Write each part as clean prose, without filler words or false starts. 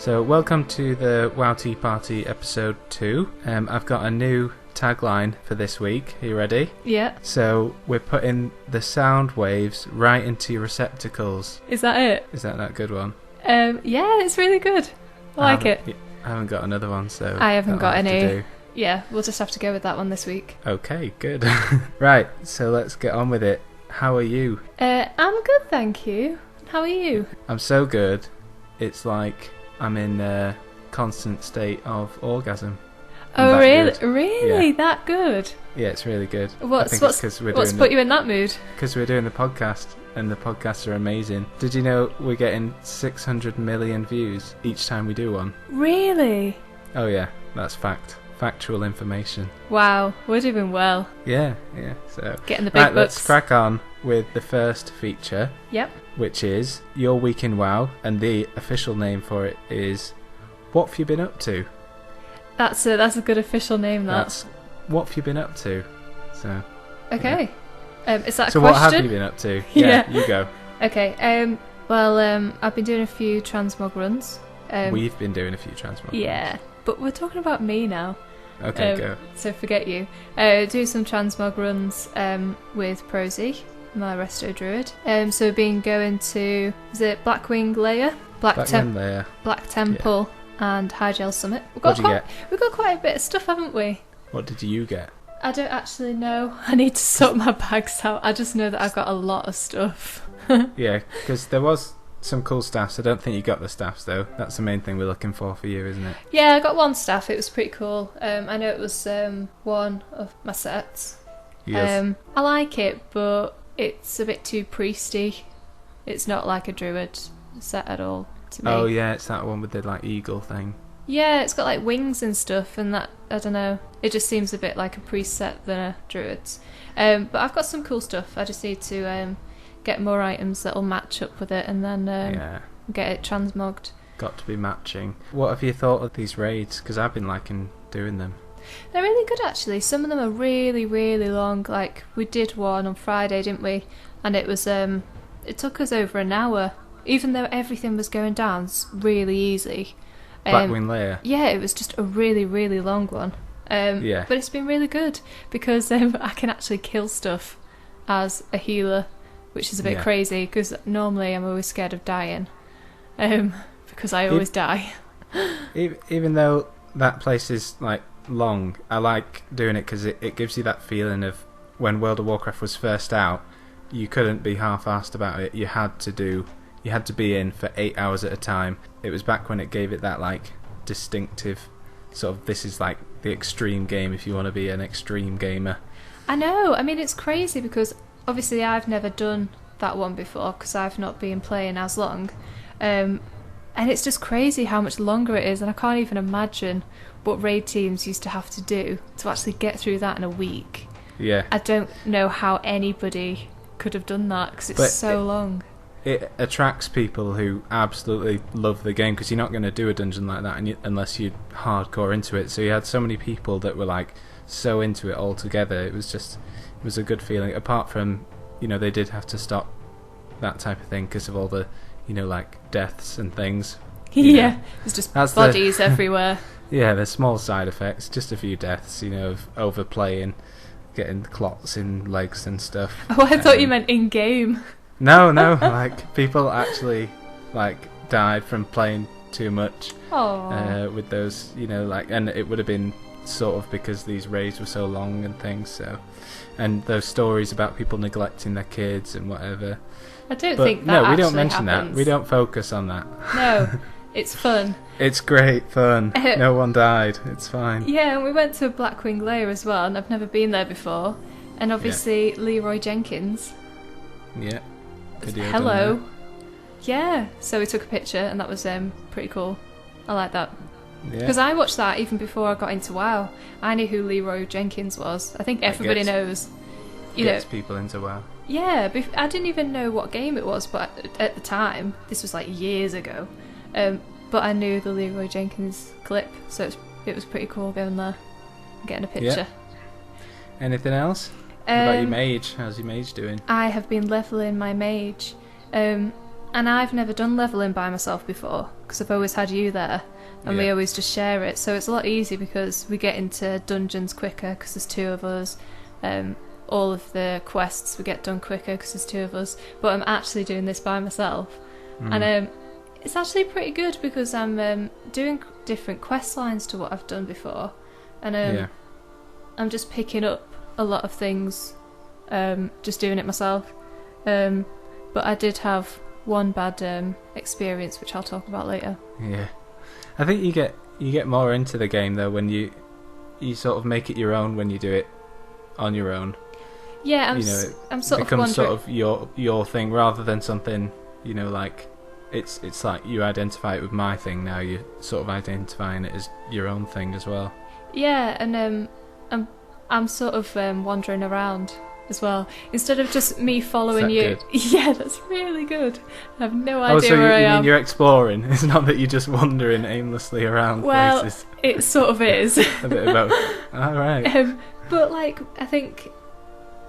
So welcome to the WoW Tea Party episode 2. I've got a new tagline for this week. Are you ready? Yeah. So we're putting the sound waves right into your receptacles. Is that it? Is that a good one? Yeah, it's really good. I like it. I haven't got another one, so I haven't got have to any. do. Yeah, we'll just have to go with that one this week. Okay, good. Right, so let's get on with it. How are you? I'm good, thank you. How are you? I'm so good. It's like I'm in a constant state of orgasm. Oh, really? Good. Really? Yeah. That good? Yeah, it's really good. What's put you in that mood? Because we're doing the podcast, and the podcasts are amazing. Did you know we're getting 600 million views each time we do one? Really? Oh yeah, that's fact. Factual information. Wow, we're doing well. Yeah. So getting the big bucks. Let's crack on with the first feature. Yep. Which is Your Week in WoW, and the official name for it is What Have You Been Up To? That's a good official name, that. That's What Have You Been Up To? So. Okay. Yeah. Is that a so question? What have you been up to? Yeah. You go. Okay. Well, I've been doing a few transmog runs. We've been doing a few transmog runs. Yeah, but we're talking about me now. Okay, go. So forget you. Do some transmog runs with Proesie, my resto druid. So we've been going to, is it Blackwing Lair? Blackwing Lair. Black Temple and High Summit. We've What'd you get? We've got quite a bit of stuff, haven't we? What did you get? I don't actually know. I need to sort my bags out. I just know that I've got a lot of stuff. Yeah, because there was some cool staffs. I don't think you got the staffs though. That's the main thing we're looking for you, isn't it? Yeah, I got one staff. It was pretty cool. I know it was one of my sets. Yes. I like it, but it's a bit too priesty. It's not like a druid set at all to me. Oh yeah, it's that one with the like eagle thing. Yeah, it's got like wings and stuff, and that, I don't know, it just seems a bit like a priest set than a druid's. But I've got some cool stuff. I just need to get more items that'll match up with it, and then get it transmogged. Got to be matching. What have you thought of these raids? Because I've been liking doing them. They're really good, actually. Some of them are really, really long. Like, we did one on Friday, didn't we? And it was, it took us over an hour, even though everything was going down really easy. Blackwing Lair. Yeah, it was just a really, really long one. Yeah. But it's been really good because I can actually kill stuff as a healer, which is a bit crazy because normally I'm always scared of dying because I always die. Even though that place is like long, I like doing it because it gives you that feeling of when World of Warcraft was first out, you couldn't be half-assed about it. You had to be in for 8 hours at a time. It was back when it gave it that like distinctive sort of, this is like the extreme game if you want to be an extreme gamer. I know. I mean, it's crazy because obviously I've never done that one before because I've not been playing as long. And it's just crazy how much longer it is, and I can't even imagine what raid teams used to have to do to actually get through that in a week. Yeah. I don't know how anybody could have done that because it's so long. It attracts people who absolutely love the game because you're not going to do a dungeon like that unless you're hardcore into it. So you had so many people that were like so into it all together. It was a good feeling. Apart from, they did have to stop that type of thing because of all the, like deaths and things. Yeah, there's just bodies everywhere. Yeah, there's small side effects, just a few deaths, of overplaying, getting clots in legs and stuff. Oh, I thought you meant in game. No, like people actually like died from playing too much with those, and it would have been sort of because these raids were so long and things. So, and those stories about people neglecting their kids and whatever. I don't think that. No, we don't mention happens. that. We don't focus on that. No, it's fun. It's great fun. No one died. It's fine. Yeah, and we went to Blackwing Lair as well, and I've never been there before. And obviously Leroy Jenkins. Yeah. Hello. Yeah, so we took a picture and that was pretty cool. I like that. Because I watched that even before I got into WoW. I knew who Leroy Jenkins was. I think everybody knows. Gets people into WoW. Yeah, I didn't even know what game it was, but at the time, this was like years ago, but I knew the Leroy Jenkins clip, so it was pretty cool going there and getting a picture. Yeah. Anything else? What about your mage? How's your mage doing? I have been leveling my mage. And I've never done leveling by myself before, because I've always had you there, and we always just share it. So it's a lot easier because we get into dungeons quicker because there's two of us. All of the quests we get done quicker because there's two of us. But I'm actually doing this by myself. And it's actually pretty good because I'm doing different quest lines to what I've done before. And I'm just picking up a lot of things, just doing it myself. But I did have one bad experience, which I'll talk about later. Yeah, I think you get more into the game though when you sort of make it your own when you do it on your own. Yeah, I'm sort of becomes sort of your thing rather than something, you know, like it's like you identify it with my thing now. You're sort of identifying it as your own thing as well. Yeah, and I'm sort of wandering around as well, instead of just me following you. Good? Yeah, that's really good. I have no idea where I am. Mean you're exploring? It's not that you're just wandering aimlessly around places. Well, it sort of is. A bit of both. All right. But like, I think,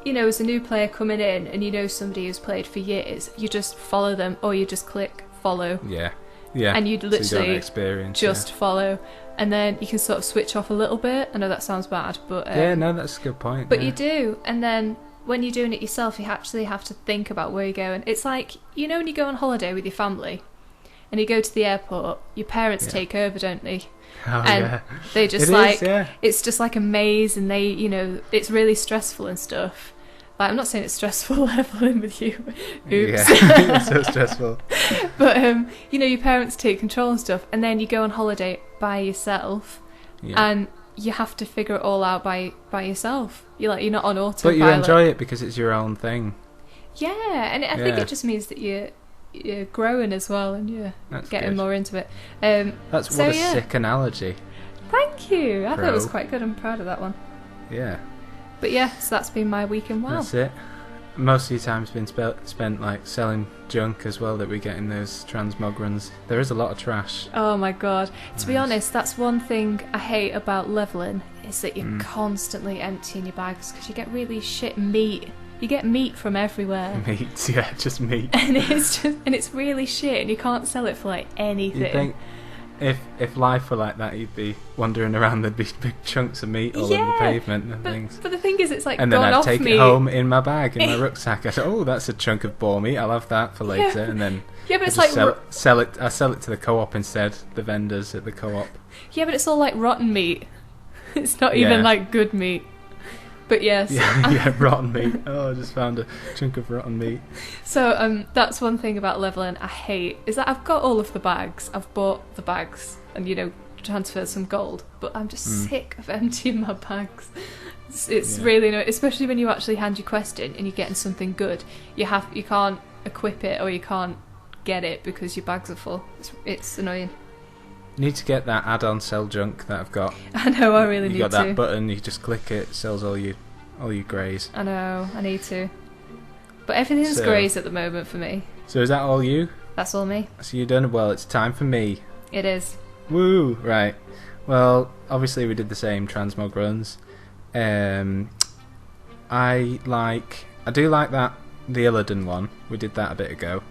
you know, as a new player coming in and you know somebody who's played for years, you just follow them, or you just click follow. Yeah. And you'd literally just follow, and then you can sort of switch off a little bit. I know that sounds bad, but that's a good point. But you do, and then when you're doing it yourself, you actually have to think about where you're going. It's like, you know, when you go on holiday with your family and you go to the airport, your parents take over, don't they? Oh, and they just it's just like a maze, and they, you know, it's really stressful and stuff. Like, I'm not saying it's stressful leveling with you. Oops. Yeah, it's so stressful. But you know, your parents take control and stuff, and then you go on holiday by yourself, and you have to figure it all out by yourself. You're not on autopilot. But you enjoy it because it's your own thing. Yeah, and I think it just means that you're growing as well, and you're getting more into it. That's what a sick analogy. Thank you. I thought it was quite good. I'm proud of that one. Yeah. But yeah, so that's been my week in WoW. That's it. Most of your time's been spent like selling junk as well that we get in those transmog runs. There is a lot of trash. Oh my god. To be honest, that's one thing I hate about leveling, is that you're constantly emptying your bags because you get really shit meat. You get meat from everywhere. Meat, yeah, just meat. And it's really shit, and you can't sell it for like anything. You think if life were like that, you'd be wandering around, there'd be big chunks of meat all over the pavement and things. But the thing is, it's like, and then I'd take it home in my bag, in my rucksack. I'd say, oh, that's a chunk of boar meat, I'll have that for later. And then but it's like sell it to the co-op instead, the vendors at the co-op. Yeah, but it's all like rotten meat. It's not even like good meat. But yes. Rotten meat. Oh, I just found a chunk of rotten meat. So that's one thing about leveling I hate, is that I've got all of the bags. I've bought the bags and, you know, transferred some gold, but I'm just sick of emptying my bags. It's really annoying, especially when you actually hand your quest in and you're getting something good. You can't equip it, or you can't get it because your bags are full. It's annoying. You need to get that add-on sell junk that I've got. I know, I really need to. You got that button, you just click it, it sells all your greys. I know, I need to. But everything's greys at the moment for me. So is that all you? That's all me. So you're done. Well, it's time for me. It is. Woo! Right. Well, obviously we did the same transmog runs. I do like that, the Illidan one. We did that a bit ago.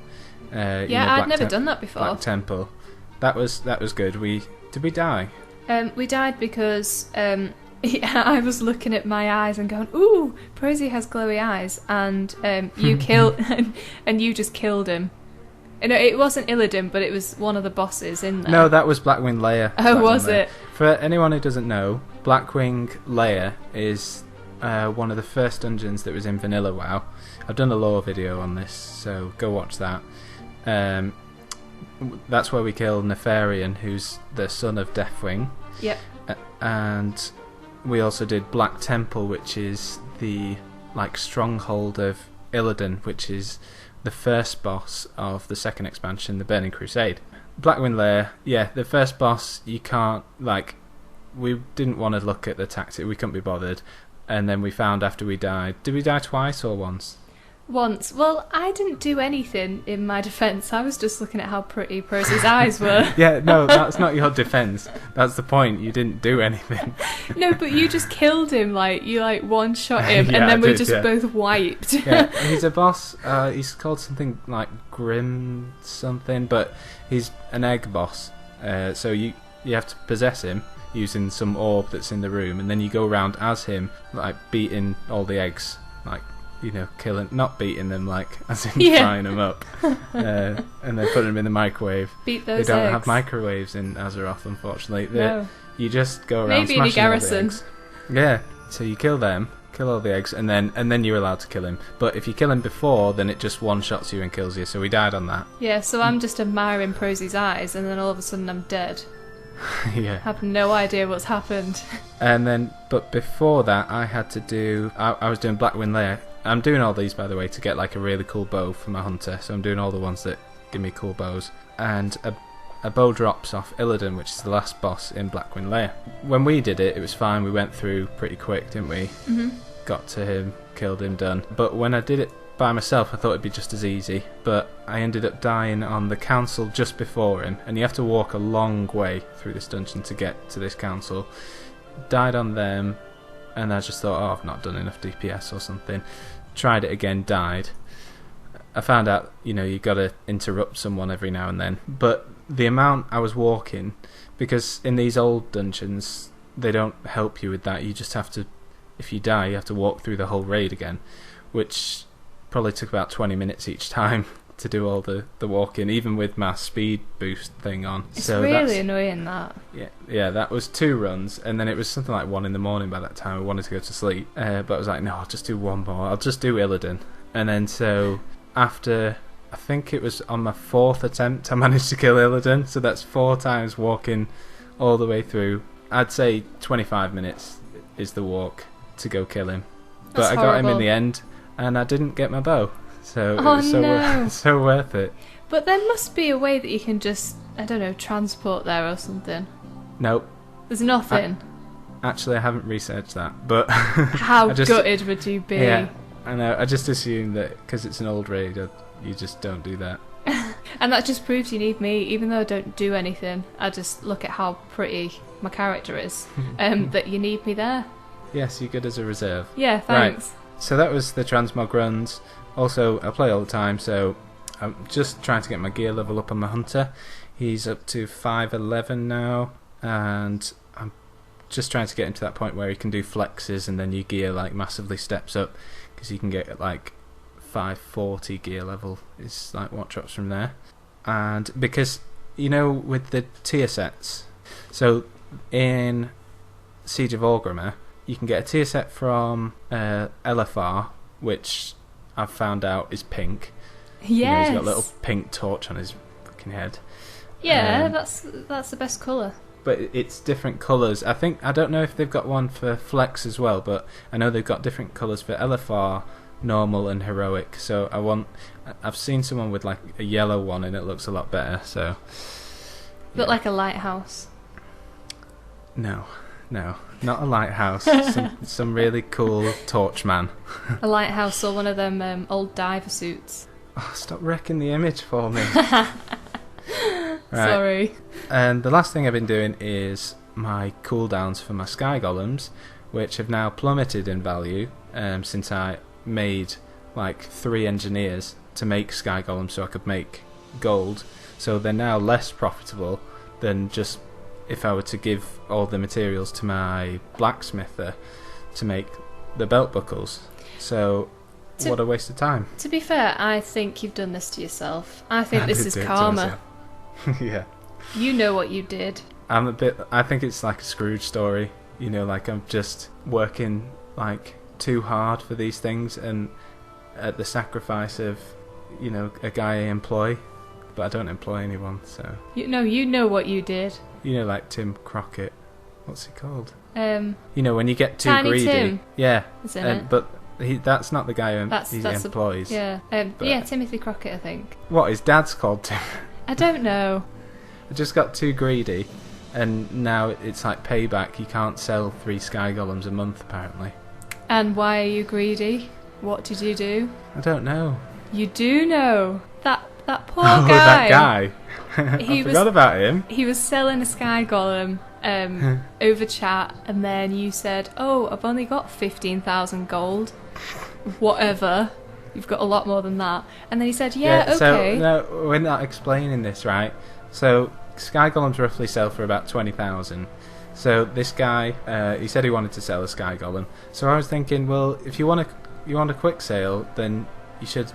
I'd never done that before. Black Temple. That was good. Did we die? We died because I was looking at my eyes and going, "Ooh, Proesie has glowy eyes," and you killed, and you just killed him. No, it wasn't Illidan, but it was one of the bosses in there. No, that was Blackwing Lair. Oh, was it? For anyone who doesn't know, Blackwing Lair is one of the first dungeons that was in Vanilla WoW. I've done a lore video on this, so go watch that. That's where we kill Nefarian, who's the son of Deathwing. Yep. And we also did Black Temple, which is the stronghold of Illidan, which is the first boss of the second expansion, the Burning Crusade. Blackwing Lair, the first boss, you can't, we didn't want to look at the tactic, we couldn't be bothered, and then we found after we died, did we die twice or once? Once. Well, I didn't do anything in my defence. I was just looking at how pretty Proesie's eyes were. Yeah, no, that's not your defence. That's the point. You didn't do anything. No, but you just killed him. You one-shot him, Yeah, and then I we did, just yeah. both wiped. Yeah, he's a boss. He's called something like Grim something, but he's an egg boss. So you have to possess him using some orb that's in the room, and then you go around as him, beating all the eggs, killing, not beating them, as in frying them up, and then putting them in the microwave. Beat those eggs. They don't have microwaves in Azeroth, unfortunately. No. You just go around Maybe in a smashing all the garrison. eggs. Yeah, so you kill them, kill all the eggs, and then you're allowed to kill him. But if you kill him before, then it just one-shots you and kills you, so we died on that. Yeah, so I'm just admiring Proesie's eyes, and then all of a sudden I'm dead. Yeah. I have no idea what's happened. But before that, I had to do... I was doing Blackwind Lair. I'm doing all these, by the way, to get a really cool bow for my hunter, so I'm doing all the ones that give me cool bows. And a bow drops off Illidan, which is the last boss in Blackwind Lair. When we did it, it was fine. We went through pretty quick, didn't we? Mm-hmm. Got to him, killed him, done. But when I did it by myself, I thought it'd be just as easy. But I ended up dying on the council just before him, and you have to walk a long way through this dungeon to get to this council. Died on them, and I just thought, I've not done enough DPS or something. Tried it again, died. I found out, you got to interrupt someone every now and then. But the amount I was walking, because in these old dungeons, they don't help you with that. You just have to, if you die, you have to walk through the whole raid again, which probably took about 20 minutes each time to do all the walking, even with my speed boost thing on. It's really annoying, that. Yeah, that was 2 runs, and then it was something like 1 a.m. by that time. I wanted to go to sleep, but I was like, no, I'll just do one more. I'll just do Illidan. And then so after, I think it was on my 4th attempt, I managed to kill Illidan. So that's 4 times walking all the way through. I'd say 25 minutes is the walk to go kill him. But I got him in the end, and I didn't get my bow. So it was so worth it. But there must be a way that you can just, I don't know, transport there or something. Nope. There's nothing. Actually, I haven't researched that. But how gutted would you be? Yeah, I know. I just assumed that because it's an old raid, you just don't do that. And that just proves you need me, even though I don't do anything. I just look at how pretty my character is, that you need me there. Yes, you're good as a reserve. Yeah, thanks. Right. So that was the transmog runs. Also, I play all the time, so I'm just trying to get my gear level up on my hunter. He's up to 511 now, and I'm just trying to get him to that point where he can do flexes, and then your gear massively steps up, because you can get 540 gear level is what drops from there. And because with the tier sets, so in Siege of Orgrimmar you can get a tier set from LFR, which I've found out is pink. Yes. He's got a little pink torch on his fucking head. Yeah, that's the best colour. But it's different colours. I don't know if they've got one for Flex as well, but I know they've got different colours for LFR, normal and heroic. So I've seen someone with a yellow one, and it looks a lot better. So Look like a lighthouse. No, not a lighthouse. some really cool torch man. A lighthouse or one of them old diver suits. Oh, stop wrecking the image for me. Right. Sorry. And the last thing I've been doing is my cooldowns for my sky golems, which have now plummeted in value since I made 3 engineers to make sky golems so I could make gold. So they're now less profitable than just if I were to give all the materials to my blacksmither to make the belt buckles. So what a waste of time. To be fair, I think you've done this to yourself. I think this is karma. Yeah. You know what you did. I think it's like a Scrooge story. I'm just working too hard for these things, and at the sacrifice of a guy I employ, but I don't employ anyone. So you know what you did. Like Tim Crockett. What's he called? When you get too Tiny greedy. Tim. Yeah. Is in it? But that's not the guy he employs. Yeah. Timothy Crockett, I think. What, his dad's called Tim? I don't know. I just got too greedy, and now it's payback. You can't sell 3 sky golems a month, apparently. And why are you greedy? What did you do? I don't know. You do know. That poor Oh, guy. that guy. I forgot about him. He was selling a sky golem over chat, and then you said, "Oh, I've only got 15,000 gold. Whatever. You've got a lot more than that." And then he said, "Yeah, okay." So no, we're not explaining this right. So sky golems roughly sell for about 20,000. So this guy, he said he wanted to sell a sky golem. So I was thinking, well, if you want a quick sale, then you should,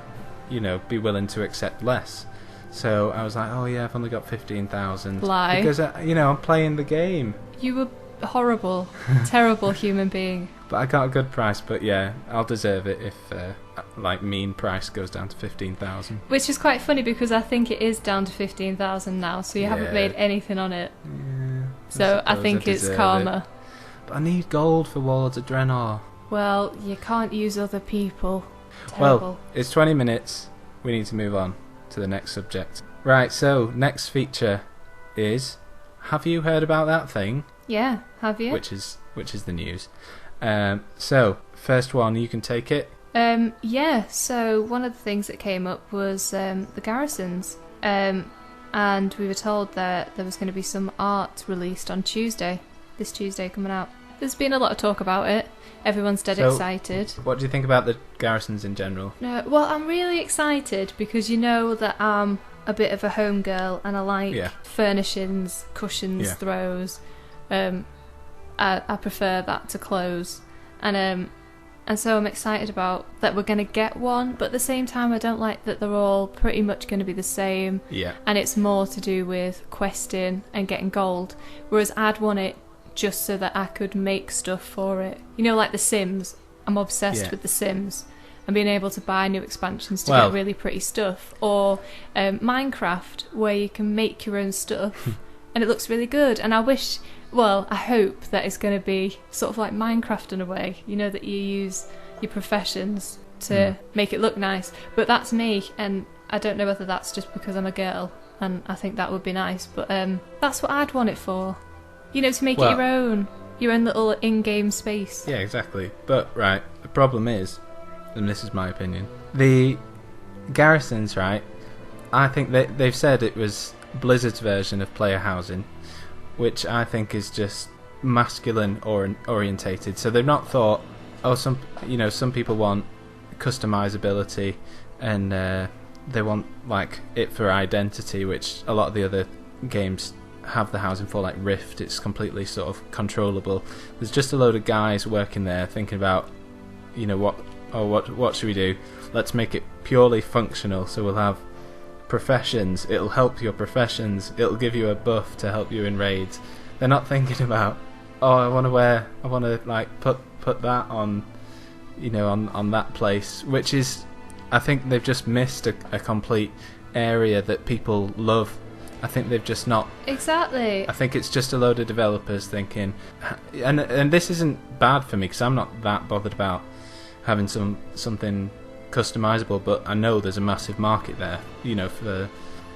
be willing to accept less. So I was like, oh yeah, I've only got 15,000. Lie. Because I'm playing the game. You were a horrible, terrible human being. But I got a good price. But yeah, I'll deserve it if mean price goes down to 15,000. Which is quite funny because I think it is down to 15,000 now. So you haven't made anything on it. Yeah. So I think it's karma. But I need gold for Warlords of Draenor. Well, you can't use other people. Terrible. Well, it's 20 minutes. We need to move on to the next subject. Right, so next feature is, have you heard about that thing? Yeah, have you? Which is the news. So, first one, you can take it. Yeah, so one of the things that came up was the garrisons. And we were told that there was going to be some art released on Tuesday. This Tuesday coming out. There's been a lot of talk about it. Everyone's dead excited. What do you think about the garrisons in general? Well, I'm really excited because you know that I'm a bit of a home girl and I like furnishings, cushions, throws. I prefer that to clothes. And so I'm excited about that we're going to get one, but at the same time I don't like that they're all pretty much going to be the same. Yeah. And it's more to do with questing and getting gold, whereas I'd want it just so that I could make stuff for it. Like The Sims. I'm obsessed with The Sims and being able to buy new expansions to get really pretty stuff. Or Minecraft, where you can make your own stuff and it looks really good. And I hope that it's going to be sort of like Minecraft in a way, that you use your professions to make it look nice. But that's me, and I don't know whether that's just because I'm a girl and I think that would be nice, but that's what I'd want it for. To make it your own little in-game space. Yeah, exactly. But, right, the problem is, and this is my opinion, the garrisons, right, I think they've said it was Blizzard's version of player housing, which I think is just masculine or orientated. So they've not thought, some people want customizability and they want it for identity, which a lot of the other games have the housing for, like Rift. It's completely sort of controllable. There's just a load of guys working there thinking about, what should we do? Let's make it purely functional. So we'll have professions. It'll help your professions. It'll give you a buff to help you in raids. They're not thinking about, I want to put that on, on that place, which is, I think they've just missed a complete area that people love. I think they've just not... Exactly. I think it's just a load of developers thinking... And this isn't bad for me, because I'm not that bothered about having something customisable, but I know there's a massive market there, for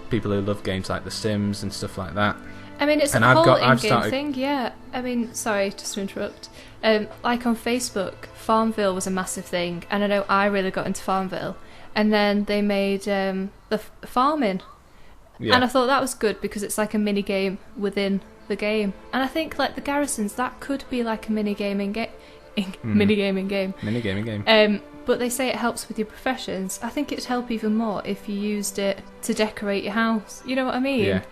people who love games like The Sims and stuff like that. I mean, it's a whole in-game thing, yeah. I mean, sorry, just to interrupt. Like on Facebook, Farmville was a massive thing, and I know I really got into Farmville. And then they made the farming. Yeah. And I thought that was good because it's like a mini game within the game. And I think the garrisons, that could be like a mini gaming game. Mini gaming game. But they say it helps with your professions. I think it'd help even more if you used it to decorate your house. You know what I mean? Yeah.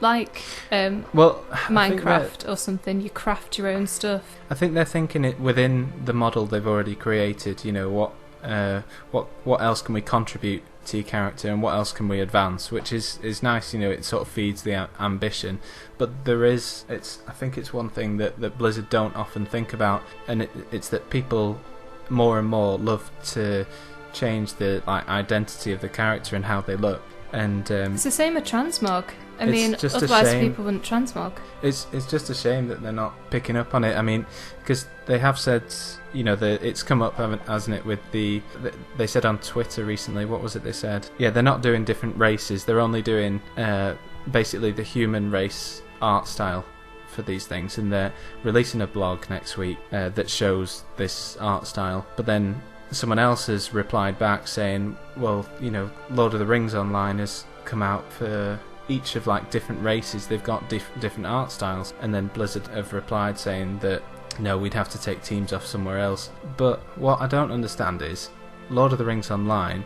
Minecraft or something. You craft your own stuff. I think they're thinking it within the model they've already created. What else can we contribute to your character, and what else can we advance, which is nice. It sort of feeds the ambition. But I think it's one thing that Blizzard don't often think about, and it's that people more and more love to change the identity of the character and how they look. And it's the same with transmog. I mean, otherwise people wouldn't transmog. It's just a shame that they're not picking up on it. I mean, because they have said, it's come up, hasn't it, with they said on Twitter recently, what was it they said? Yeah, they're not doing different races, they're only doing basically the human race art style for these things, and they're releasing a blog next week that shows this art style. But then someone else has replied back saying, well, Lord of the Rings Online has come out for each of like different races. They've got different art styles, and then Blizzard have replied saying that no, we'd have to take teams off somewhere else. But what I don't understand is Lord of the Rings Online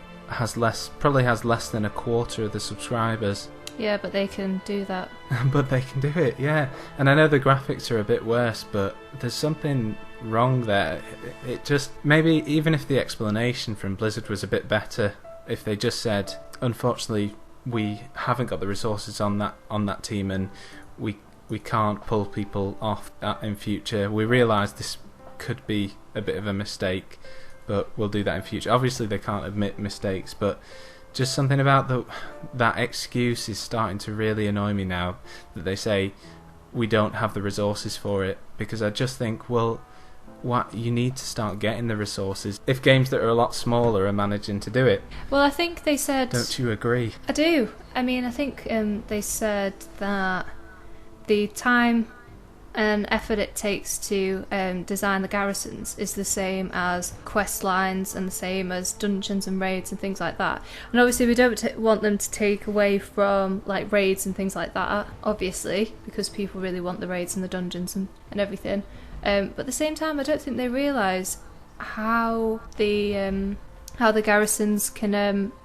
probably has less than a quarter of the subscribers. Yeah, but they can do that. But they can do it, yeah. And I know the graphics are a bit worse, but there's something wrong there. It just, maybe even if the explanation from Blizzard was a bit better, if they just said, unfortunately, we haven't got the resources on that team, and we can't pull people off in future. We realise this could be a bit of a mistake, but we'll do that in future. Obviously, they can't admit mistakes, but just something about that excuse is starting to really annoy me now, that they say we don't have the resources for it, because I just think, well, what, you need to start getting the resources if games that are a lot smaller are managing to do it. Well, I think they said... Don't you agree? I do. I mean, I think they said that the time and effort it takes to design the garrisons is the same as quest lines and the same as dungeons and raids and things like that. And obviously we don't want them to take away from like raids and things like that, obviously, because people really want the raids and the dungeons and everything. But at the same time, I don't think they realise how the garrisons can,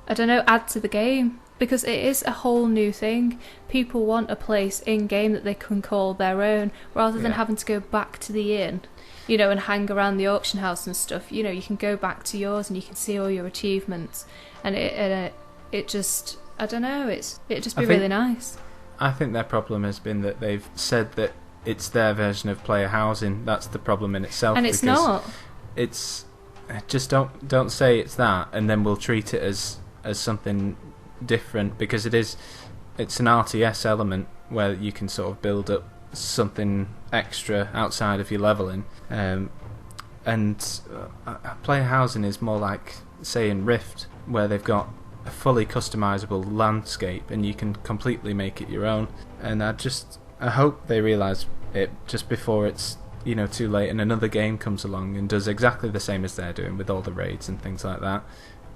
add to the game. Because it is a whole new thing. People want a place in-game that they can call their own, rather than having to go back to the inn, and hang around the auction house and stuff. You can go back to yours and you can see all your achievements. And it just, I don't know, it'd just be really nice. I think their problem has been that they've said that it's their version of player housing. That's the problem in itself. And it's not. It's just don't say it's that, and then we'll treat it as something different, because it's an RTS element where you can sort of build up something extra outside of your leveling, and player housing is more like, say, in Rift, where they've got a fully customizable landscape and you can completely make it your own. And I hope they realise it just before it's too late and another game comes along and does exactly the same as they're doing with all the raids and things like that,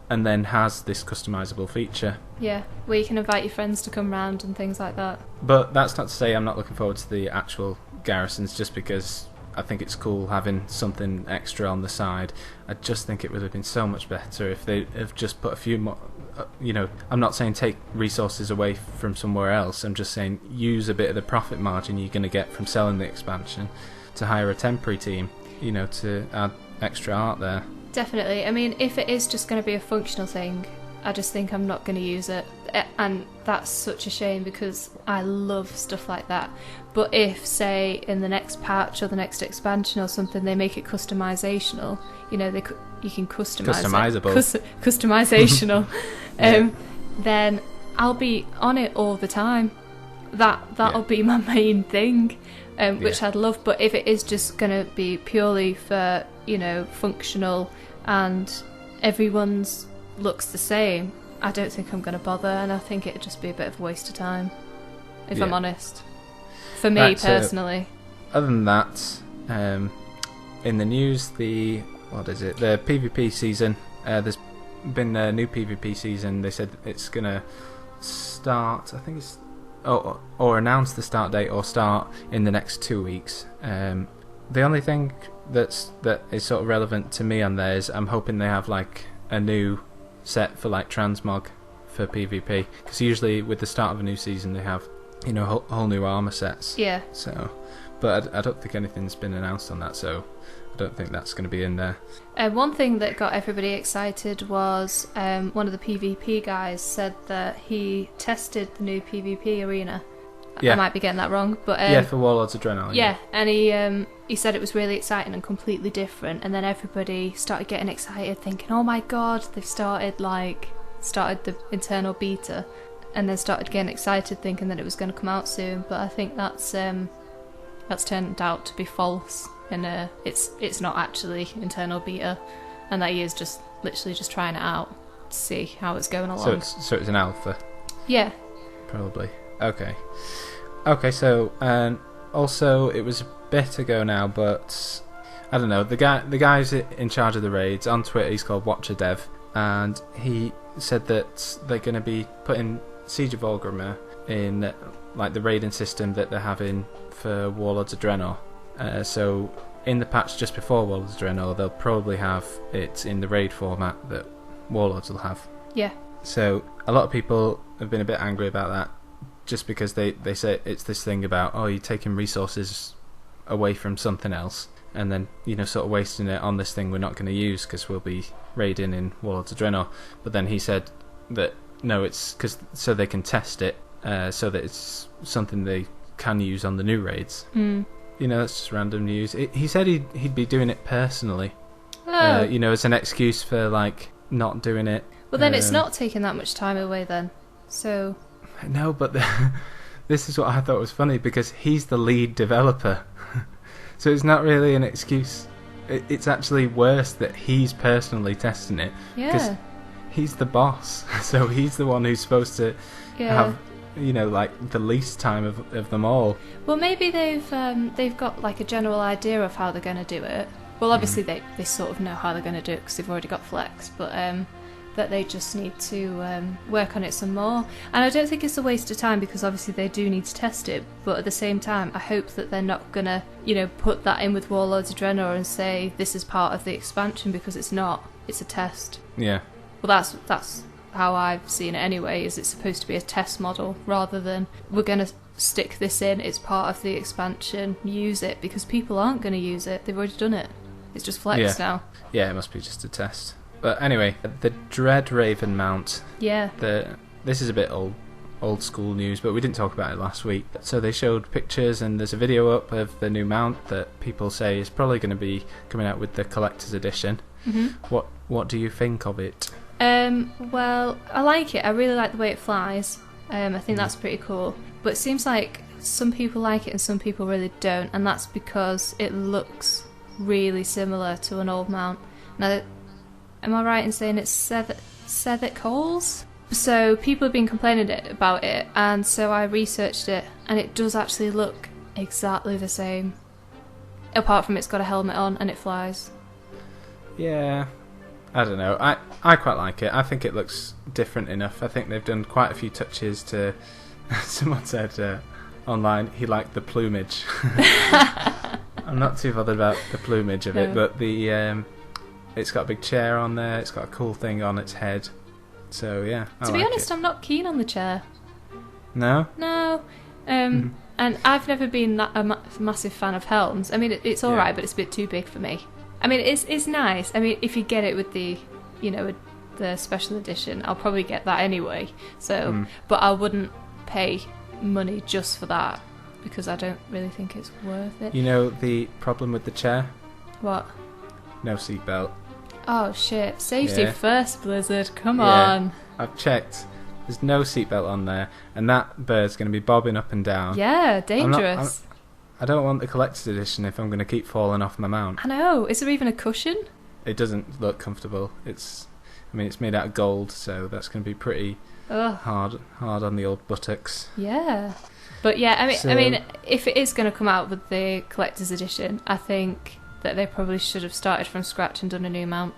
and then has this customisable feature. Yeah, where you can invite your friends to come round and things like that. But that's not to say I'm not looking forward to the actual garrisons, just because I think it's cool having something extra on the side. I just think it would have been so much better if they have just put a few more... I'm not saying take resources away from somewhere else, I'm just saying use a bit of the profit margin you're going to get from selling the expansion to hire a temporary team, to add extra art there. Definitely. I mean, if it is just going to be a functional thing, I just think I'm not going to use it. And that's such a shame, because I love stuff like that. But if, say, in the next patch or the next expansion or something, they make it customizational, you can customize Customizable. Customizational, then I'll be on it all the time. That'll be my main thing, which I'd love. But if it is just going to be purely for, functional and everyone's looks the same, I don't think I'm going to bother, and I think it'd just be a bit of a waste of time, if I'm honest. For me, personally. Other than that, in the news, the PvP season, there's been a new PvP season. They said it's going to start, I think it's... or announce the start date or start in the next 2 weeks. The only thing that is sort of relevant to me on there is I'm hoping they have like a new set for like transmog for PvP, because usually with the start of a new season they have whole new armor sets. Yeah. So, but I don't think anything's been announced on that, so I don't think that's going to be in there. One thing that got everybody excited was one of the PvP guys said that he tested the new PvP arena. Yeah. I might be getting that wrong, but for Warlords of Draenor. Yeah, and he said it was really exciting and completely different, and then everybody started getting excited, thinking, "Oh my god, they've started the internal beta," and then started getting excited, thinking that it was going to come out soon. But I think that's turned out to be false, and it's not actually internal beta, and that he is just literally just trying it out to see how it's going along. So it's an alpha. Yeah. Probably. Okay, so also it was a bit ago now, but I don't know. The guy's in charge of the raids on Twitter. He's called WatcherDev, and he said that they're going to be putting Siege of Orgrimmar in like the raiding system that they're having for Warlords of Draenor. So in the patch just before Warlords of Draenor, they'll probably have it in the raid format that Warlords will have. Yeah. So a lot of people have been a bit angry about that, just because they say it's this thing about, oh, you're taking resources away from something else, and then, you know, sort of wasting it on this thing we're not going to use because we'll be raiding in Warlords of Draenor. But then he said that no, it's because so they can test it, so that it's something they can use on the new raids. You know, that's just random news. He said he'd be doing it personally, you know, as an excuse for like not doing it. Well, then it's not taking that much time away then. So no, but this is what I thought was funny, because he's the lead developer. So it's not really an excuse. It's actually worse that he's personally testing it. Yeah. Because he's the boss. So he's the one who's supposed to have, you know, like the least time of them all. Well, maybe they've got like a general idea of how they're going to do it. Well, obviously they sort of know how they're going to do it because they've already got Flex, but that they just need to work on it some more. And I don't think it's a waste of time, because obviously they do need to test it, but at the same time I hope that they're not going to, you know, put that in with Warlords of Draenor and say this is part of the expansion, because it's not. It's a test. Yeah. Well, that's how I've seen it anyway, is it's supposed to be a test model rather than we're going to stick this in, it's part of the expansion, use it, because people aren't going to use it. They've already done it. It's just Flex now. Yeah, it must be just a test. But anyway, the Dread Raven mount. Yeah. This is a bit old school news, but we didn't talk about it last week. So they showed pictures, and there's a video up of the new mount that people say is probably going to be coming out with the collector's edition. Mm-hmm. What do you think of it? Well, I like it. I really like the way it flies. I think that's pretty cool. But it seems like some people like it and some people really don't, and that's because it looks really similar to an old mount. Now, am I right in saying it's Sethic holes? So people have been complaining about it, and so I researched it, and it does actually look exactly the same. Apart from it's got a helmet on and it flies. Yeah, I don't know. I quite like it. I think it looks different enough. I think they've done quite a few touches to... Someone said online he liked the plumage. I'm not too bothered about the plumage of it, but the... it's got a big chair on there, it's got a cool thing on its head. So, yeah, To be honest, I'm not keen on the chair. No? No. And I've never been a massive fan of helms. I mean, it's alright, but it's a bit too big for me. I mean, it's nice. I mean, if you get it with the, you know, with the special edition, I'll probably get that anyway. So, but I wouldn't pay money just for that, because I don't really think it's worth it. You know the problem with the chair? What? No seatbelt. Oh shit! Safety first, Blizzard. Come on. I've checked. There's no seatbelt on there, and that bird's going to be bobbing up and down. Yeah, dangerous. I don't want the collector's edition if I'm going to keep falling off my mount. I know. Is there even a cushion? It doesn't look comfortable. It's made out of gold, so that's going to be pretty hard on the old buttocks. Yeah. But yeah, I mean, if it is going to come out with the collector's edition, I think that they probably should have started from scratch and done a new mount.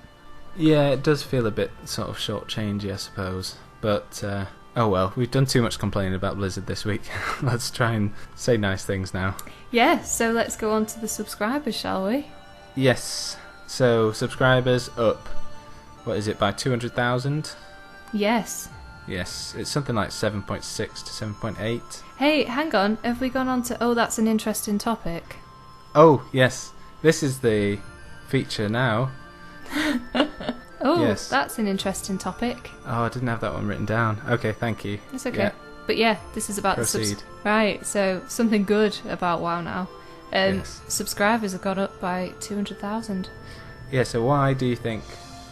Yeah, it does feel a bit sort of short-changey, I suppose. But, oh well, we've done too much complaining about Blizzard this week. Let's try and say nice things now. Yeah, so let's go on to the subscribers, shall we? Yes. So, subscribers up, what is it, by 200,000? Yes. Yes, it's something like 7.6 to 7.8. Hey, hang on, have we gone on to, oh, that's an interesting topic? Oh, yes. This is the feature now. Oh, yes. That's an interesting topic. Oh, I didn't have that one written down. Okay, thank you. It's okay. Yeah. But yeah, this is about Proceed. Right, so something good about WoW now. Yes. Subscribers have gone up by 200,000. Yeah, so why do you think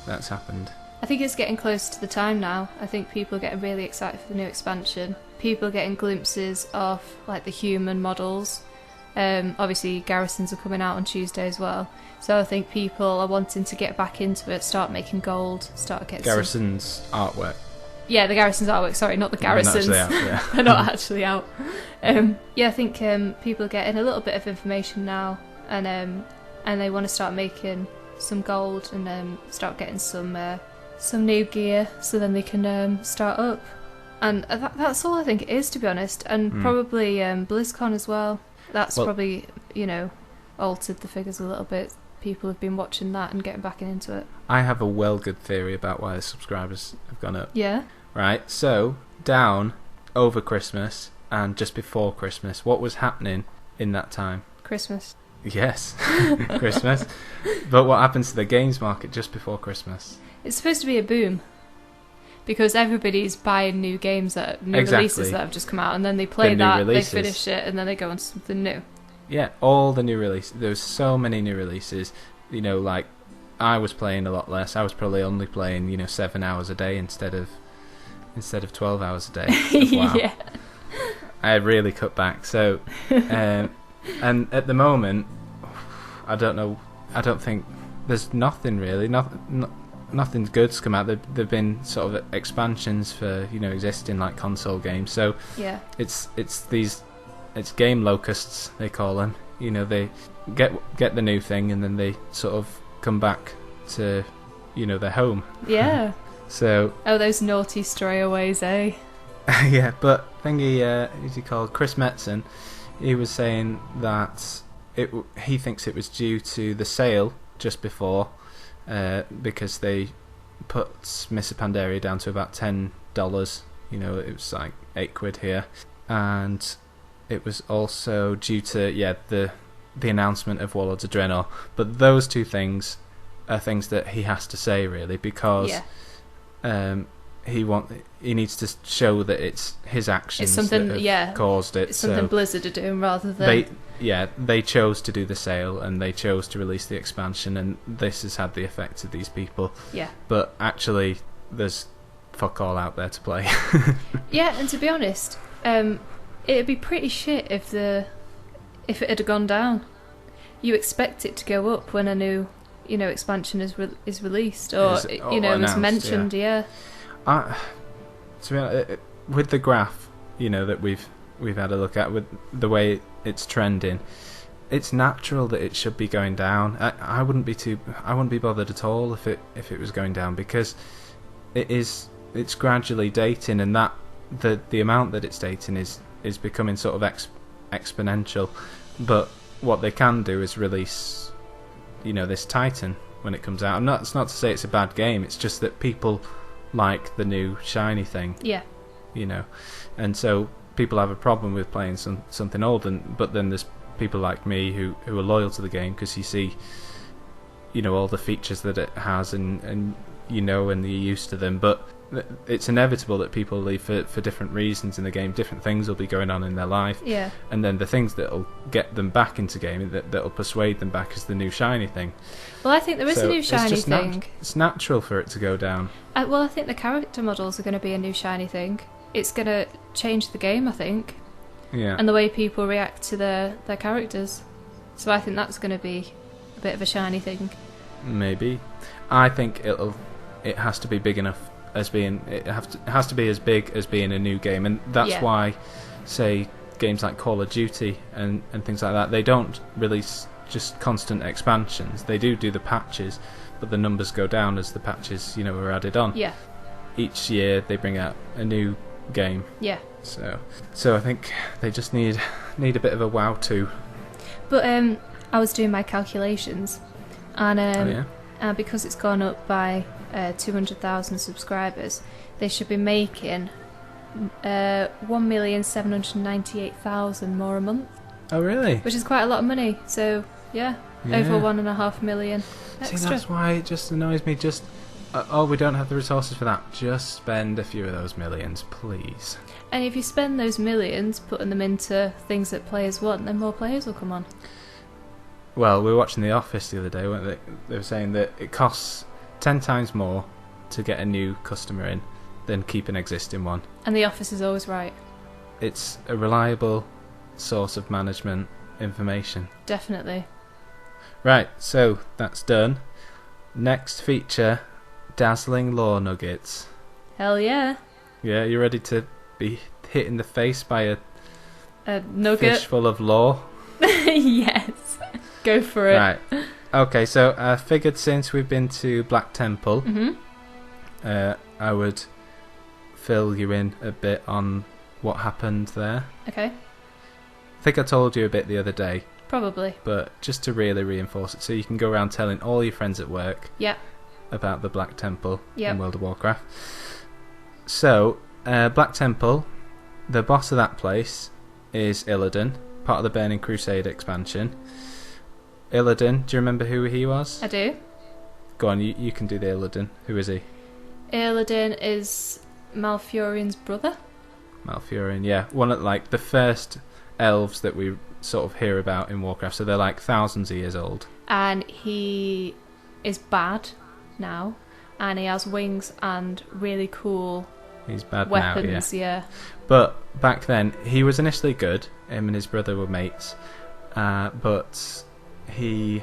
that's happened? I think it's getting close to the time now. I think people are getting really excited for the new expansion. People are getting glimpses of like the human models. Obviously, garrisons are coming out on Tuesday as well. So I think people are wanting to get back into it, start making gold, start getting Garrisons artwork. Yeah, the garrisons artwork. Sorry, not the garrisons. They're not actually out, yeah. They're not actually out. Yeah, I think people are getting a little bit of information now, and and they want to start making some gold and start getting some new gear, so then they can start up. And that's all I think it is, to be honest. And probably BlizzCon as well. That's probably, altered the figures a little bit. People have been watching that and getting back into it. I have a good theory about why the subscribers have gone up. Yeah. Right, so down over Christmas and just before Christmas, what was happening in that time? Christmas. Yes, Christmas. But what happens to the games market just before Christmas? It's supposed to be a boom. Because everybody's buying new games, releases that have just come out, and then they play they finish it, and then they go on to something new. Yeah, all the new releases. There's so many new releases. Like, I was playing a lot less. I was probably only playing, 7 hours a day instead of 12 hours a day. Wow. Yeah. I really cut back. So, and at the moment, I don't know. I don't think there's nothing really. Nothing good's come out. There've been sort of expansions for existing like console games. So yeah, it's game locusts, they call them. They get the new thing and then they sort of come back to their home. Yeah. So those naughty strayaways, eh? Yeah, but who's he called? Chris Metzen. He was saying that he thinks it was due to the sale just before. Because they put Mr. Pandaria down to about $10. It was like £8 here, and it was also due to the announcement of Warlords of Draenor. But those two things are things that he has to say really, because he needs to show that it's his actions that have caused it. It's something Blizzard are doing rather than they chose to do the sale and they chose to release the expansion, and this has had the effect of these people. Yeah. But actually, there's fuck all out there to play. Yeah, and to be honest, it'd be pretty shit if it had gone down. You expect it to go up when a new expansion is released or is mentioned. Yeah. To be honest, with the graph, that we've had a look at, with the way it's trending, it's natural that it should be going down. I wouldn't be bothered at all if it was going down, because it's gradually dating, and that the amount that it's dating is becoming sort of exponential. But what they can do is release this Titan when it comes out. It's not to say it's a bad game, it's just that people like the new shiny thing. Yeah. And so people have a problem with playing something old, but then there's people like me who are loyal to the game because you see all the features that it has and you're used to them. But it's inevitable that people leave for different reasons in the game. Different things will be going on in their life. Yeah. And then the things that'll get them back into gaming, that'll persuade them back, is the new shiny thing. Well, I think there is a new shiny thing. It's natural for it to go down. Well, I think the character models are going to be a new shiny thing. It's going to change the game, I think. Yeah. And the way people react to their characters. So I think that's going to be a bit of a shiny thing. Maybe. I think it has to be big enough as being... It has to be as big as being a new game. And that's why, say, games like Call of Duty and things like that, they don't release just constant expansions. They do the patches, but the numbers go down as the patches, are added on. Yeah. Each year they bring out a new game. Yeah. So I think they just need a bit of a WoW too. But I was doing my calculations, and because it's gone up by 200,000 subscribers, they should be making 1,798,000 more a month. Oh really? Which is quite a lot of money. So yeah. Over 1.5 million extra. See, that's why it just annoys me. Just we don't have the resources for that. Just spend a few of those millions, please. And if you spend those millions putting them into things that players want, then more players will come on. Well, we were watching The Office the other day, weren't they? They were saying that it costs 10 times more to get a new customer in than keep an existing one. And The Office is always right. It's a reliable source of management information. Definitely. Right, so that's done. Next feature, dazzling lore nuggets. Hell yeah. Yeah, you ready to be hit in the face by a nugget fish full of lore? Yes. Go for it. Right. Okay, so I figured since we've been to Black Temple, I would fill you in a bit on what happened there. Okay. I think I told you a bit the other day. Probably. But just to really reinforce it, so you can go around telling all your friends at work about the Black Temple in World of Warcraft. So, Black Temple, the boss of that place is Illidan, part of the Burning Crusade expansion. Illidan, do you remember who he was? I do. Go on, you can do the Illidan. Who is he? Illidan is Malfurion's brother. Malfurion, yeah. One of like the first elves that we sort of hear about in Warcraft, so they're like thousands of years old. And he is bad now, and he has wings and really cool He's bad weapons, now, yeah. But back then, he was initially good. Him and his brother were mates, but he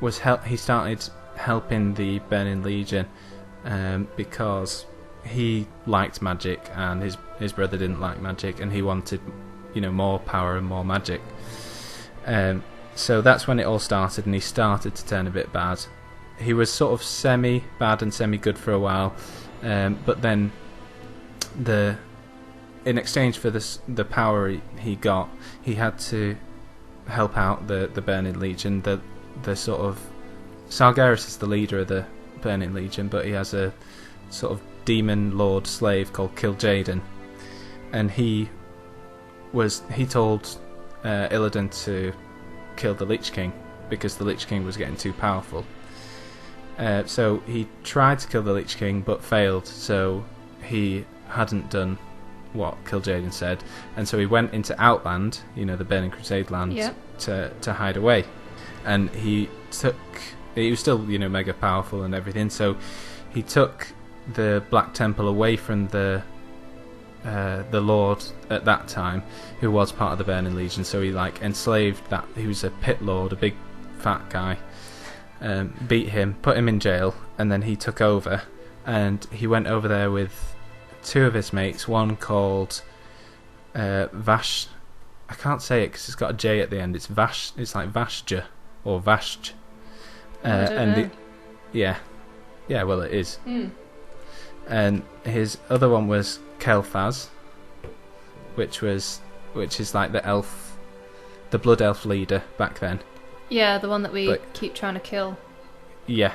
started helping the Burning Legion because he liked magic, and his brother didn't like magic, and he wanted, more power and more magic. So that's when it all started, and he started to turn a bit bad. He was sort of semi-bad and semi-good for a while, but then in exchange for the power he got, he had to help out the Burning Legion. The sort of Sargeras is the leader of the Burning Legion, but he has a sort of demon lord slave called Kil'jaeden, and he told Illidan to kill the Lich King because the Lich King was getting too powerful. So he tried to kill the Lich King but failed, so he hadn't done what Kil'jaeden said, and so he went into Outland, the Burning Crusade land, to hide away. And he was still mega powerful and everything, so he took the Black Temple away from the Lord at that time, who was part of the Burning Legion. So he enslaved that. He was a pit lord, a big fat guy. Beat him, put him in jail, and then he took over. And he went over there with two of his mates. One called Vash. I can't say it because it's got a J at the end. It's Vash. It's like Vashja or Vashj. I don't know. Yeah. Well, it is. And his other one was Kel'Thas, which is like the blood elf leader back then. Yeah, the one that we keep trying to kill. Yeah.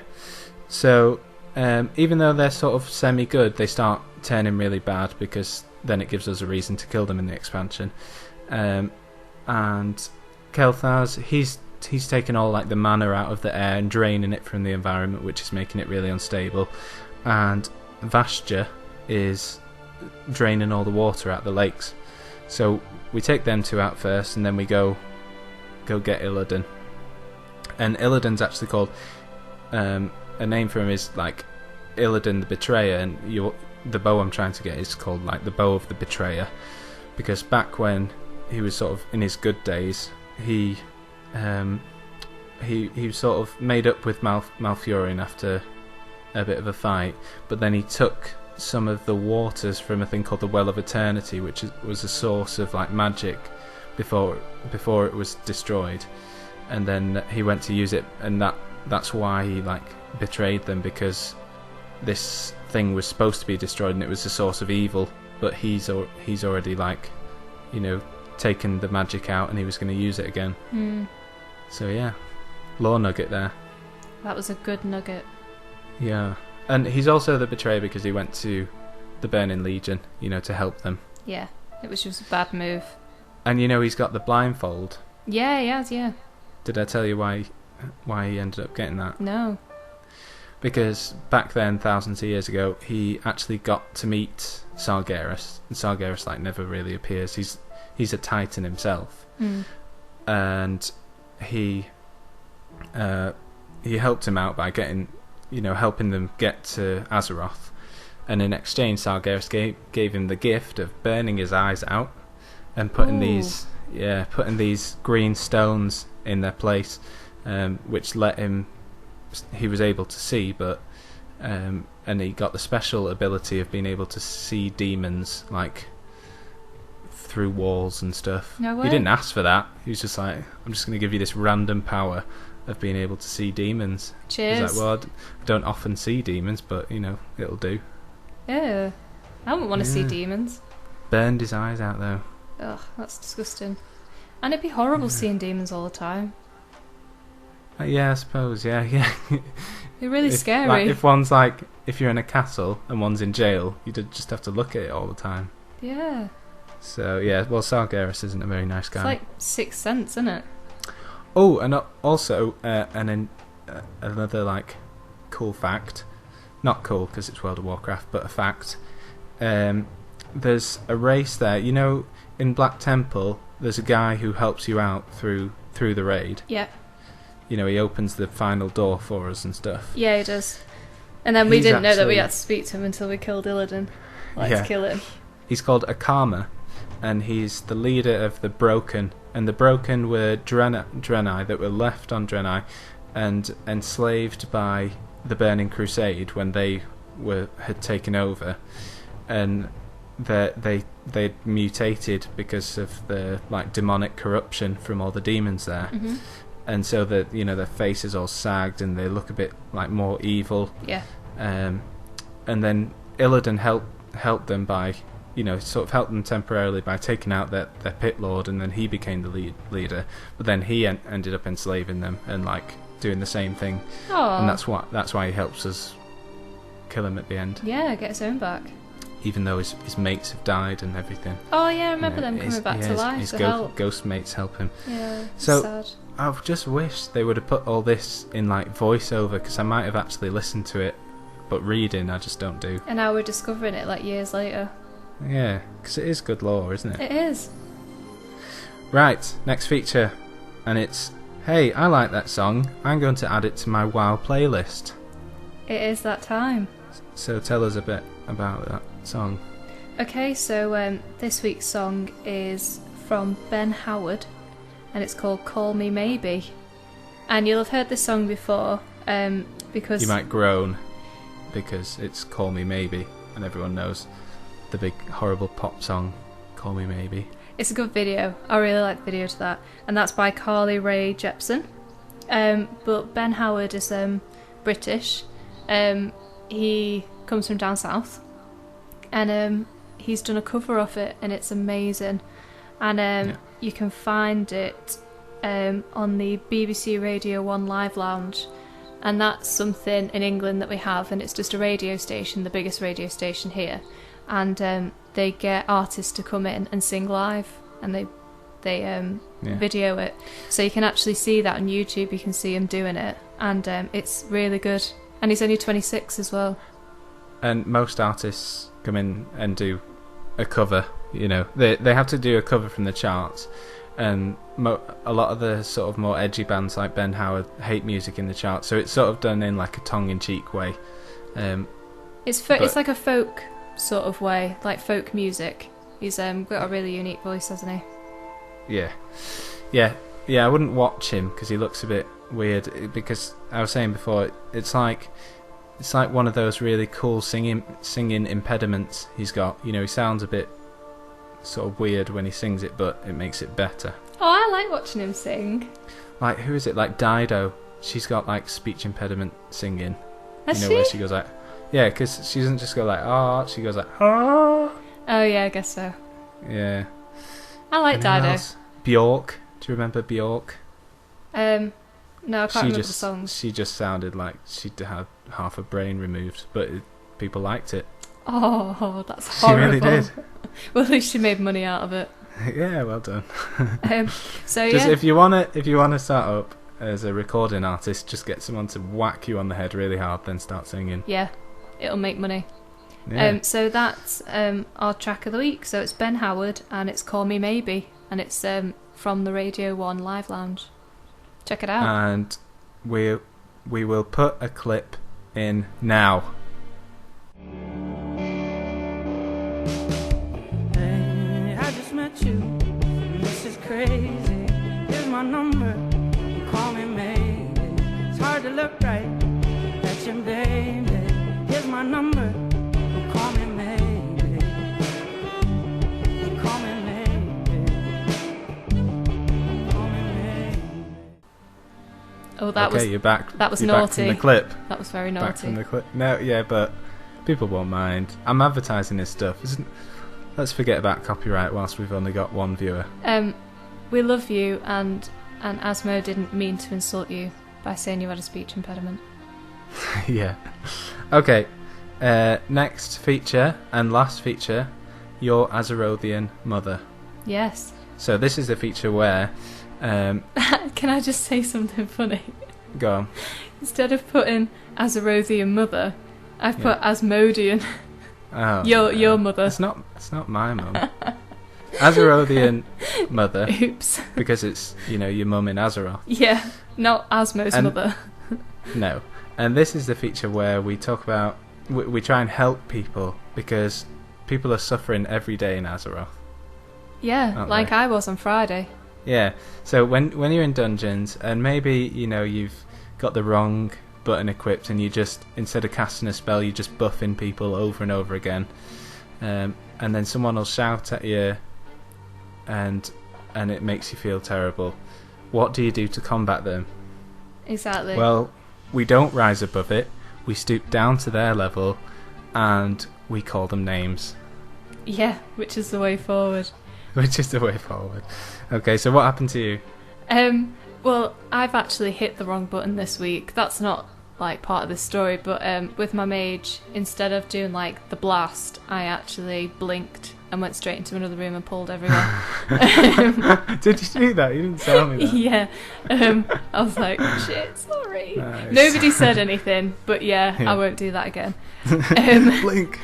So even though they're sort of semi-good, they start turning really bad because then it gives us a reason to kill them in the expansion. And Kel'Thas, he's taken all like the mana out of the air and draining it from the environment, which is making it really unstable. And Vashja is draining all the water out the lakes. So we take them two out first, and then we go get Illidan. And Illidan's actually called a name for him is like Illidan the Betrayer, and the bow I'm trying to get is called like the Bow of the Betrayer, because back when he was sort of in his good days, he sort of made up with Malfurion after a bit of a fight, but then he took some of the waters from a thing called the Well of Eternity, which was a source of like magic before it was destroyed, and then he went to use it, and that's why he like betrayed them, because this thing was supposed to be destroyed and it was a source of evil, but he's already like taken the magic out and he was going to use it again. So yeah, lore nugget there. That was a good nugget. Yeah, and he's also the betrayer because he went to the Burning Legion, to help them. Yeah, it was just a bad move. And he's got the blindfold. Yeah, he has, yeah. Did I tell you why he ended up getting that? No. Because back then, thousands of years ago, he actually got to meet Sargeras, and Sargeras like never really appears. He's a Titan himself, and he helped him out by getting, helping them get to Azeroth, and in exchange, Sargeras gave him the gift of burning his eyes out and putting these green stones in their place, which let him. He was able to see, but and he got the special ability of being able to see demons like through walls and stuff. No way. He didn't ask for that. He was just like, I'm just going to give you this random power of being able to see demons. Cheers. He's like, well, I don't often see demons, but it'll do. Yeah, I wouldn't want to see demons. Burned his eyes out though. Ugh, that's disgusting. And it'd be horrible seeing demons all the time. Yeah, I suppose. Yeah. They're really scary. Like, if you're in a castle and one's in jail, you'd just have to look at it all the time. Yeah. So yeah, well, Sargeras isn't a very nice guy. It's like Sixth Sense, isn't it? Oh, and also another like cool fact. Not cool because it's World of Warcraft, but a fact. There's a race there. In Black Temple, there's a guy who helps you out through the raid. Yeah. He opens the final door for us and stuff. Yeah, he does. And then we didn't know that we had to speak to him until we killed Illidan. To kill him. He's called Akama, and he's the leader of the Broken. And the Broken were Draenei that were left on Draenei and enslaved by the Burning Crusade when they had taken over. And they mutated because of the demonic corruption from all the demons there. Mm-hmm. And so that their faces all sagged and they look a bit more evil. Yeah. And then Illidan helped them by sort of helped them temporarily by taking out their pit lord, and then he became the leader. But then he ended up enslaving them and doing the same thing. Aww. And that's why he helps us kill him at the end. Yeah, get his own back. Even though his mates have died and everything. Oh yeah, I remember them coming back to life his to help. Ghost mates help him. Yeah, so sad. I just wish they would have put all this in voiceover, because I might have actually listened to it, but reading I just don't do. And now we're discovering it years later. Yeah, because it is good lore, isn't it? It is. Right, next feature, and it's, hey, I like that song, I'm going to add it to my WoW playlist. It is that time. So tell us a bit about that song. Okay, so this week's song is from Ben Howard, and it's called Call Me Maybe. And you'll have heard this song before, because... You might groan, because it's Call Me Maybe, and everyone knows the big horrible pop song Call Me Maybe. It's a good video. I really like the video to that. And that's by Carly Rae Jepsen. But Ben Howard is British. He comes from down south. And he's done a cover of it, and it's amazing. And you can find it on the BBC Radio 1 Live Lounge. And that's something in England that we have, and it's just a radio station, the biggest radio station here. And they get artists to come in and sing live, and they video it. So you can actually see that on YouTube, you can see him doing it. And it's really good. And he's only 26 as well. And most artists come in and do a cover, They have to do a cover from the charts. And a lot of the sort of more edgy bands like Ben Howard hate music in the charts, so it's sort of done in a tongue-in-cheek way. It's like a folk sort of way, like folk music. He's got a really unique voice, hasn't he? Yeah. I wouldn't watch him because he looks a bit weird. Because I was saying before, it's like one of those really cool singing impediments he's got. He sounds a bit sort of weird when he sings it, but it makes it better. Oh, I like watching him sing. Who is it? Dido. She's got speech impediment singing. Has she? Where she goes yeah, because she doesn't just go ah, she goes ah. Oh yeah, I guess so. Yeah. I like Dido. Bjork. Do you remember Bjork? No, I can't remember the songs. She just sounded like she'd had half a brain removed, but people liked it. Oh, that's horrible. She really did. Well, at least she made money out of it. Yeah, well done. So just yeah. if you wanna start up as a recording artist, just get someone to whack you on the head really hard, then start singing. Yeah, it'll make money. Yeah. So that's our track of the week. So it's Ben Howard, and it's Call Me Maybe, and it's from the Radio 1 Live Lounge. Check it out. And we will put a clip in now. Hey, I just met you, and this is crazy. Here's my number, you call me maybe. It's hard to look right at you, baby. Here's my number, you call me maybe. You call me maybe. Call me maybe. Oh, that okay, was you're back. that was you're naughty. Back from the clip. That was very Back naughty. from the clip. No, yeah, but people won't mind. I'm advertising this stuff. Let's forget about copyright whilst we've only got one viewer. We love you, and Azmo didn't mean to insult you by saying you had a speech impediment. Yeah. Okay. Next feature and last feature, your Azerothian mother. Yes. So this is the feature where... Can I just say something funny? Go on. Instead of putting Azerothian mother, I've put Asmodean. Oh, your mother. It's not my mum. Azerothian mother. Oops. Because it's, your mum in Azeroth. Yeah, not Asmo's mother. No. And this is the feature where we talk about... We try and help people because people are suffering every day in Azeroth. Yeah, like I was on Friday. Yeah. So when you're in dungeons and maybe, you've got the wrong button equipped and you just, instead of casting a spell, you just buffing people over and over again. And then someone will shout at you and it makes you feel terrible. What do you do to combat them? Exactly. Well, we don't rise above it. We stoop down to their level and we call them names. Yeah, which is the way forward. Which is the way forward. Okay, so what happened to you? Well, I've actually hit the wrong button this week. That's not part of this story, but with my mage, instead of doing the blast, I actually blinked and went straight into another room and pulled everyone. Did you do that? You didn't tell me that. Yeah. I was like, shit, sorry. Nice. Nobody said anything, but yeah, I won't do that again. Blink.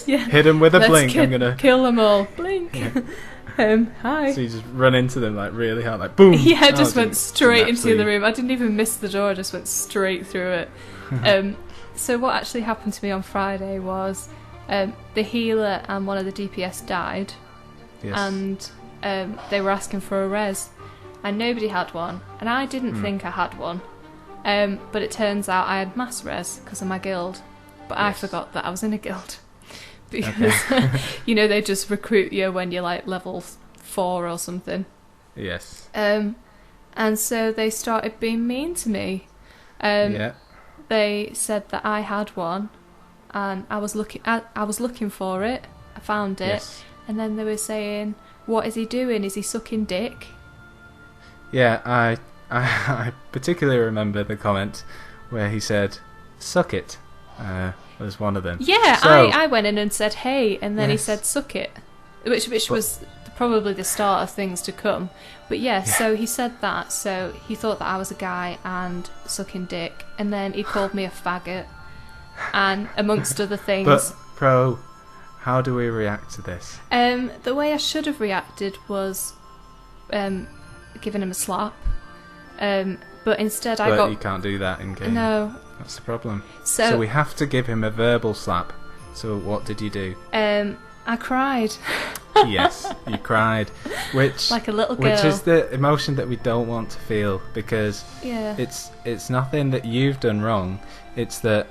Yeah. Hit him with a blink. I'm gonna kill them all. Blink. Yeah. Hi. So you just run into them really hard, boom. Yeah, I just went straight into the other room. I didn't even miss the door. I just went straight through it. So what actually happened to me on Friday was the healer and one of the DPS died. Yes. And they were asking for a res, and nobody had one, and I didn't think I had one. But it turns out I had mass res because of my guild, but I forgot that I was in a guild. Because, they just recruit you when you're level 4 or something. Yes. And so they started being mean to me. They said that I had one, and I was looking for it. I found it, yes. And then they were saying, "What is he doing? Is he sucking dick?" Yeah, I particularly remember the comment where he said, "Suck it." Was one of them. Yeah, so, I went in and said, "Hey," and then he said, "Suck it," which was probably the start of things to come. But so he said that, so he thought that I was a guy and sucking dick, and then he called me a faggot, and amongst other things. But Pro, how do we react to this? The way I should have reacted was giving him a slap, but instead I got. You can't do that in game. No. That's the problem. So we have to give him a verbal slap. So what did you do? I cried. Yes, you cried. Which, like a little girl. Which is the emotion that we don't want to feel, because it's nothing that you've done wrong. It's that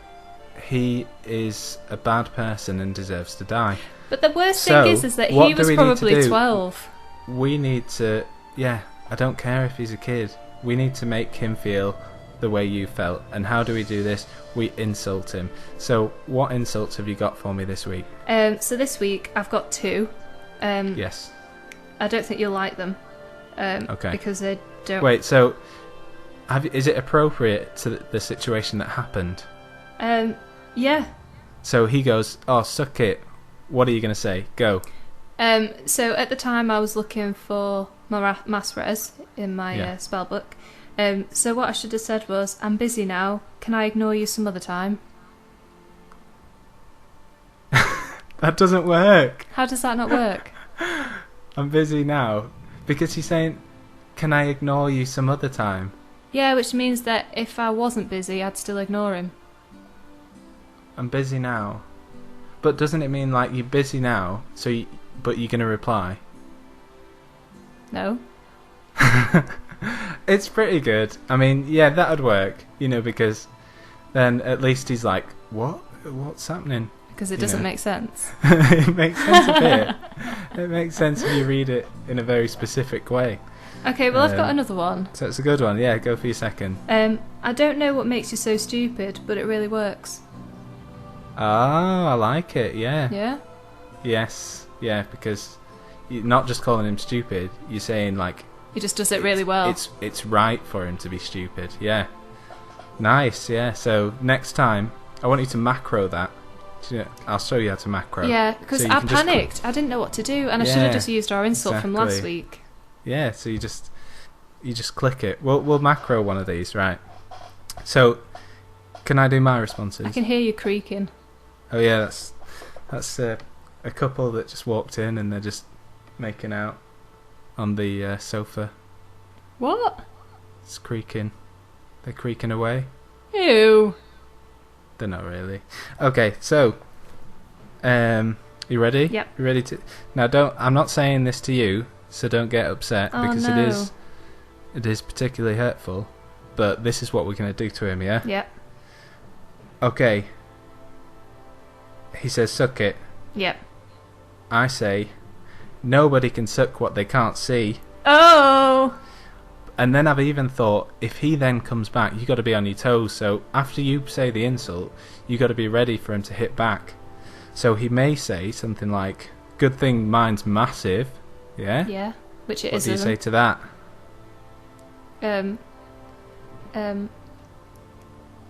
he is a bad person and deserves to die. But the worst thing is that he was probably 12. We need to... Yeah, I don't care if he's a kid. We need to make him feel the way you felt. And how do we do this? We insult him. So what insults have you got for me this week? So this week I've got 2. Yes. I don't think you'll like them. Okay. Because they don't... Wait, so is it appropriate to the situation that happened? Yeah. So he goes, "Oh, suck it." What are you going to say? Go. So at the time I was looking for my mass res in my spell book. So what I should have said was, "I'm busy now. Can I ignore you some other time?" That doesn't work. How does that not work? I'm busy now. Because he's saying, "Can I ignore you some other time?" Yeah, which means that if I wasn't busy, I'd still ignore him. I'm busy now. But doesn't it mean you're busy now, but you're going to reply? No. It's pretty good. I mean, yeah, that would work, because then at least he's like, "What? What's happening?" Because it doesn't make sense. It makes sense a bit. It makes sense if you read it in a very specific way. Okay, well, I've got another one. So it's a good one. Yeah, go for your second. I don't know what makes you so stupid, but it really works. Oh, I like it. Yeah. Yeah? Yes. Yeah, because you're not just calling him stupid. You're saying like He just does it really well. It's right for him to be stupid. Yeah. Nice. Yeah. So next time, I want you to macro that. I'll show you how to macro. Yeah, because I panicked. I didn't know what to do, and I should have just used our insult from last week. Yeah. So you just click it. We'll macro one of these, right? So, can I do my responses? I can hear you creaking. Oh yeah, that's a couple that just walked in and they're just making out on the sofa. What? It's creaking. They're creaking away. Ew. They're not really. Okay, so, you ready? Yep. You ready to? Now, I'm not saying this to you, so don't get upset because no. it is particularly hurtful. But this is what we're going to do to him, yeah? Yep. Okay. He says, suck it. Yep. I say, nobody can suck what they can't see. Oh! And then I've even thought, if he then comes back, you got to be on your toes. So after you say the insult, you got to be ready for him to hit back. So he may say something like, good thing mine's massive. Yeah? Yeah, which it what isn't. What do you say to that?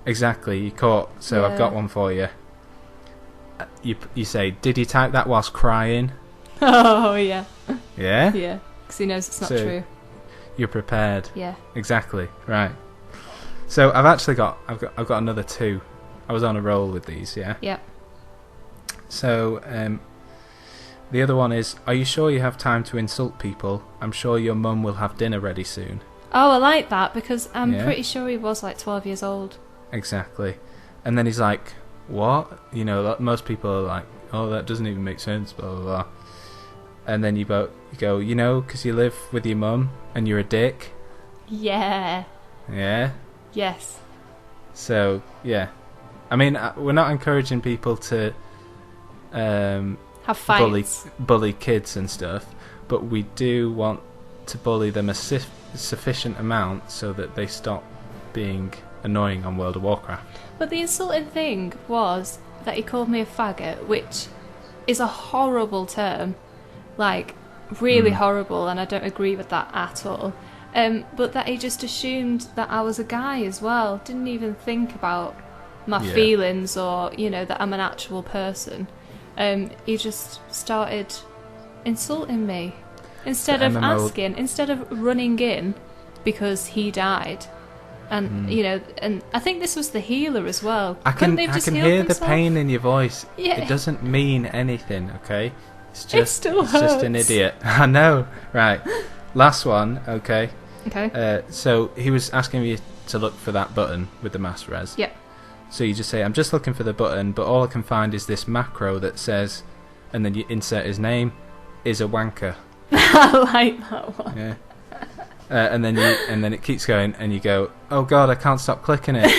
Exactly, you caught. So yeah. I've got one for you. You say, did you type that whilst crying? Oh, yeah. Yeah? Yeah, because he knows it's not true. You're prepared. Yeah. Exactly, right. So I've got another two. I was on a roll with these, yeah? Yeah. So, the other one is, are you sure you have time to insult people? I'm sure your mum will have dinner ready soon. Oh, I like that, because I'm pretty sure he was like 12 years old. Exactly. And then he's like, what? You know, most people are like, oh, that doesn't even make sense, blah, blah, blah. And then you go, you know, because you live with your mum and you're a dick. Yeah. Yeah? Yes. So, yeah. I mean, we're not encouraging people to have fights. Bully kids and stuff, but we do want to bully them a sufficient amount so that they stop being annoying on World of Warcraft. But the insulting thing was that he called me a faggot, which is a horrible term. Like, really horrible, and I don't agree with that at all. But that he just assumed that I was a guy as well. Didn't even think about my feelings or, you know, that I'm an actual person. He just started insulting me. Instead of running in because he died. And, you know, and I think this was the healer as well. I can hear the pain in your voice. Yeah. It doesn't mean anything, okay? It still hurts. Just an idiot. I know. Right. Last one, okay? Okay. So he was asking you to look for that button with the mass res. Yep. So you just say, I'm just looking for the button, but all I can find is this macro that says, and then you insert his name, is a wanker. I like that one. Yeah. And then it keeps going, and you go, oh god, I can't stop clicking it.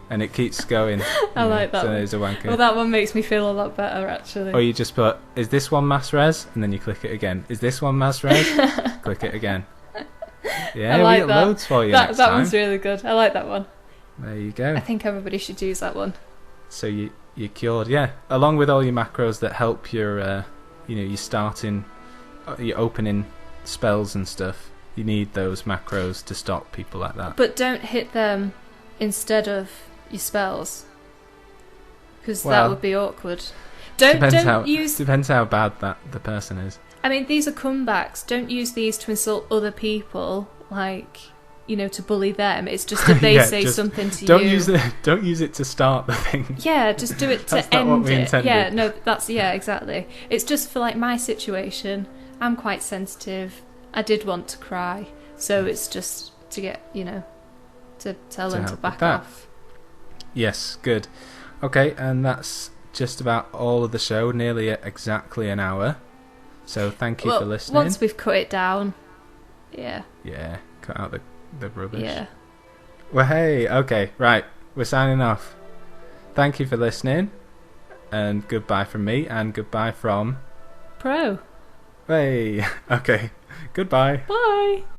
And it keeps going. I like that so one. There's a wanker. Well, that one makes me feel a lot better, actually. Or you just put, is this one mass res? And then you click it again. Is this one mass res? Click it again. Yeah, like we got loads for you next time. That one's really good. I like that one. There you go. I think everybody should use that one. So you're cured, yeah. Along with all your macros that help your, your starting, your opening spells and stuff. You need those macros to stop people like that. But don't hit them instead of your spells, because that would be awkward. Depends how bad the person is. I mean, these are comebacks. Don't use these to insult other people, like, you know, to bully them. It's just if they say something to you. Don't use it to start the thing. Yeah, just do it to that's end not what we it. intended. Yeah, no, exactly. It's just for like my situation. I'm quite sensitive. I did want to cry, so it's just to get, you know, to tell them to back off. Yes, good. Okay, and that's just about all of the show, nearly at exactly an hour. So thank you for listening. Once we've cut it down, yeah. Yeah, cut out the rubbish. Yeah. Well, hey, okay, right, we're signing off. Thank you for listening, and goodbye from me, and goodbye from... Pro. Hey, okay. Goodbye. Bye.